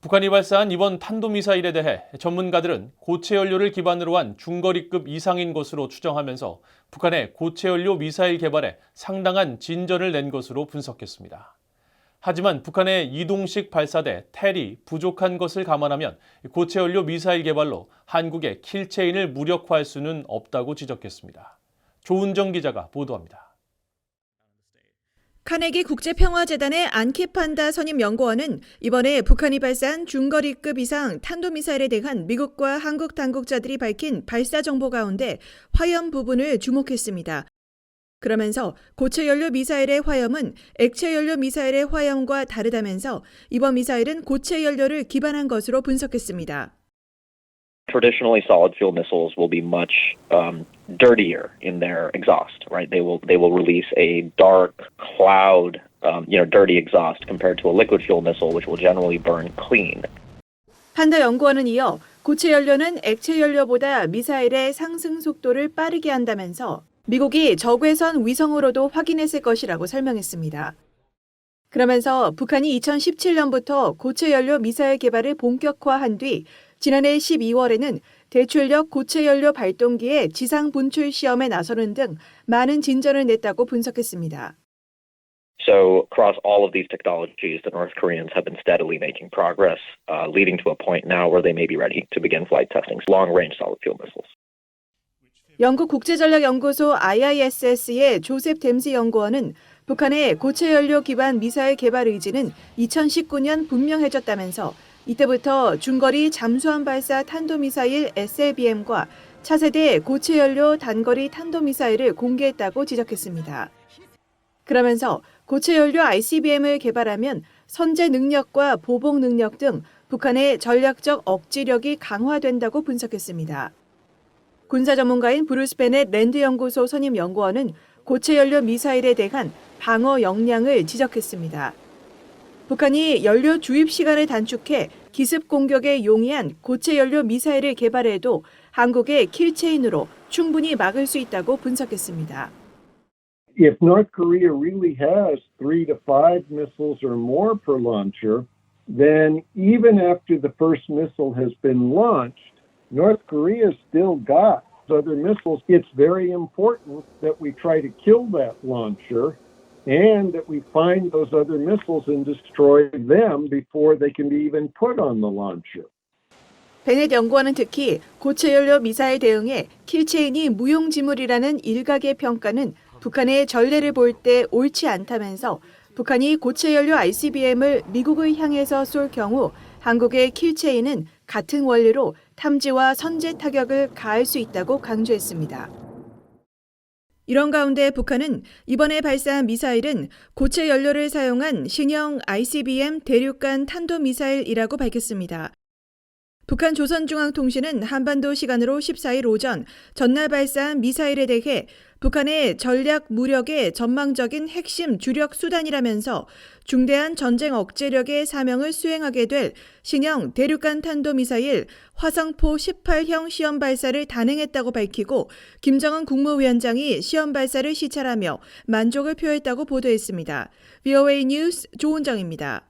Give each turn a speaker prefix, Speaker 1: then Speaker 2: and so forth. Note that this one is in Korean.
Speaker 1: 북한이 발사한 이번 탄도미사일에 대해 전문가들은 고체 연료를 기반으로 한 중거리급 이상인 것으로 추정하면서 북한의 고체 연료 미사일 개발에 상당한 진전을 낸 것으로 분석했습니다. 하지만 북한의 이동식 발사대 텔이 부족한 것을 감안하면 고체 연료 미사일 개발로 한국의 킬체인을 무력화할 수는 없다고 지적했습니다. 조은정 기자가 보도합니다.
Speaker 2: 카네기 국제평화재단의 안키판다 선임 연구원은 이번에 북한이 발사한 중거리급 이상 탄도미사일에 대한 미국과 한국 당국자들이 밝힌 발사 정보 가운데 화염 부분을 주목했습니다. 그러면서 고체 연료 미사일의 화염은 액체 연료 미사일의 화염과 다르다면서 이번 미사일은 고체 연료를 기반한 것으로 분석했습니다.
Speaker 3: Traditionally, solid fuel missiles will be much dirtier in their exhaust, right? They will release a dark cloud, dirty exhaust compared to a liquid fuel missile, which will generally burn clean.
Speaker 2: 판다 연구원은 이어 고체 연료는 액체 연료보다 미사일의 상승 속도를 빠르게 한다면서 미국이 적외선 위성으로도 확인했을 것이라고 설명했습니다. 그러면서 북한이 2017년부터 고체 연료 미사일 개발을 본격화한 뒤 지난해 12월에는 대출력 고체 연료 발동기의 지상 분출 시험에 나서는 등 많은 진전을 냈다고 분석했습니다.
Speaker 3: So across all of these technologies, the North Koreans have been steadily making progress, leading to a point now where they may be ready to begin flight testing long-range solid fuel missiles.
Speaker 2: 영국 국제전략연구소 IISS의 조셉 댐시 연구원은 북한의 고체 연료 기반 미사일 개발 의지는 2019년 분명해졌다면서 이때부터 중거리 잠수함 발사 탄도미사일 SLBM과 차세대 고체 연료 단거리 탄도미사일을 공개했다고 지적했습니다. 그러면서 고체 연료 ICBM을 개발하면 선제 능력과 보복 능력 등 북한의 전략적 억지력이 강화된다고 분석했습니다. 군사 전문가인 브루스 베넷 랜드 연구소 선임 연구원은 고체 연료 미사일에 대한 방어 역량을 지적했습니다. 북한이 연료 주입 시간을 단축해 기습 공격에 용이한 고체 연료 미사일을 개발해도 한국의 킬체인으로 충분히 막을 수 있다고 분석했습니다.
Speaker 4: If North Korea really has 3 to 5 missiles or more per launcher, then even after the first missile has been launched, North Korea still got other missiles. It's very important that we try to kill that launcher and that we find those other missiles and destroy them before they can be even put on the launcher.
Speaker 2: 베넷 연구원은 특히 고체 연료 미사일 대응에 킬체인이 무용지물이라는 일각의 평가는 북한의 전례를 볼 때 옳지 않다면서 북한이 고체 연료 ICBM을 미국을 향해서 쏠 경우 한국의 킬체인은 같은 원리로 탐지와 선제 타격을 가할 수 있다고 강조했습니다. 이런 가운데 북한은 이번에 발사한 미사일은 고체 연료를 사용한 신형 ICBM 대륙간 탄도미사일이라고 밝혔습니다. 북한 조선중앙통신은 한반도 시간으로 14일 오전 전날 발사한 미사일에 대해 북한의 전략 무력의 전망적인 핵심 주력 수단이라면서 중대한 전쟁 억제력의 사명을 수행하게 될 신형 대륙간 탄도미사일 화성포 18형 시험 발사를 단행했다고 밝히고 김정은 국무위원장이 시험 발사를 시찰하며 만족을 표했다고 보도했습니다. VOA 뉴스 조은정입니다.